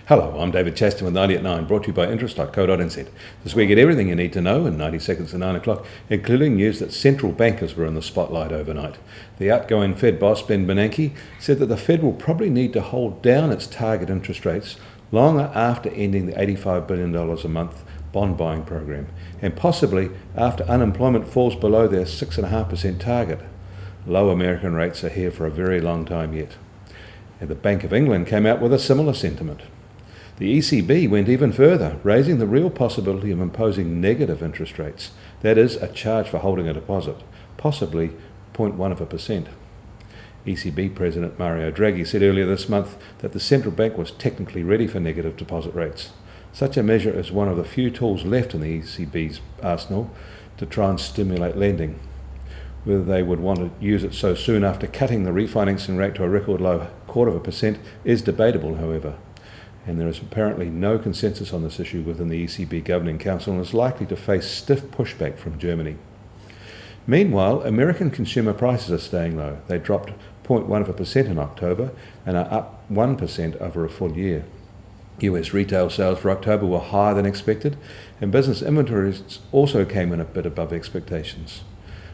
Hello, I'm David Chaston with 90 at 9, brought to you by interest.co.nz. This week, get everything you need to know in 90 seconds to 9 o'clock, including news that central bankers were in the spotlight overnight. The outgoing Fed boss, Bernanke, said that the Fed will probably need to hold down its target interest rates longer after ending the $85 billion a month bond buying program, and possibly after unemployment falls below their 6.5% target. Low American rates are here for a very long time yet. And the Bank of England came out with a similar sentiment. The ECB went even further, raising the real possibility of imposing negative interest rates, that is, a charge for holding a deposit, possibly 0.1%. ECB President Mario Draghi said earlier this month that the central bank was technically ready for negative deposit rates. Such a measure is one of the few tools left in the ECB's arsenal to try and stimulate lending. Whether they would want to use it so soon after cutting the refinancing rate to a record low 0.25% is debatable, however. And there is apparently no consensus on this issue within the ECB Governing Council and is likely to face stiff pushback from Germany. Meanwhile, American consumer prices are staying low. They dropped 0.1% in October and are up 1% over a full year. US retail sales for October were higher than expected, and business inventories also came in a bit above expectations.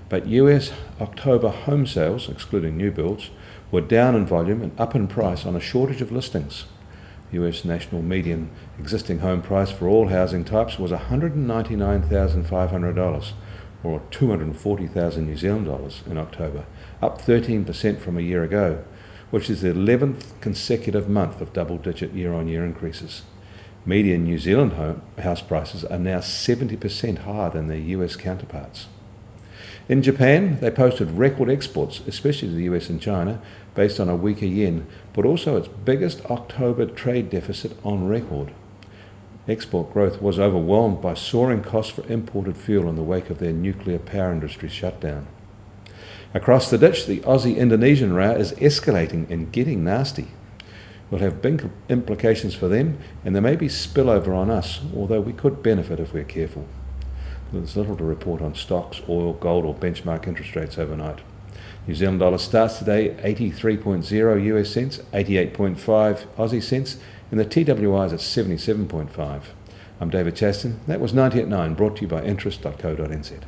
But US October home sales, excluding new builds, were down in volume and up in price on a shortage of listings. US national median existing home price for all housing types was $199,500, or 240,000 New Zealand dollars in October, up 13% from a year ago, which is the 11th consecutive month of double-digit year-on-year increases. Median New Zealand house prices are now 70% higher than their US counterparts. In Japan, they posted record exports, especially to the US and China, based on a weaker yen, but also its biggest October trade deficit on record. Export growth was overwhelmed by soaring costs for imported fuel in the wake of their nuclear power industry shutdown. Across the ditch, the Aussie-Indonesian row is escalating and getting nasty. Will have big implications for them, and there may be spillover on us, although we could benefit if we're careful. There's little to report on stocks, oil, gold or benchmark interest rates overnight. New Zealand dollar starts today at 83.0 US cents, 88.5 Aussie cents, and the TWI is at 77.5. I'm David Chaston. That was 90 at 9, brought to you by interest.co.nz.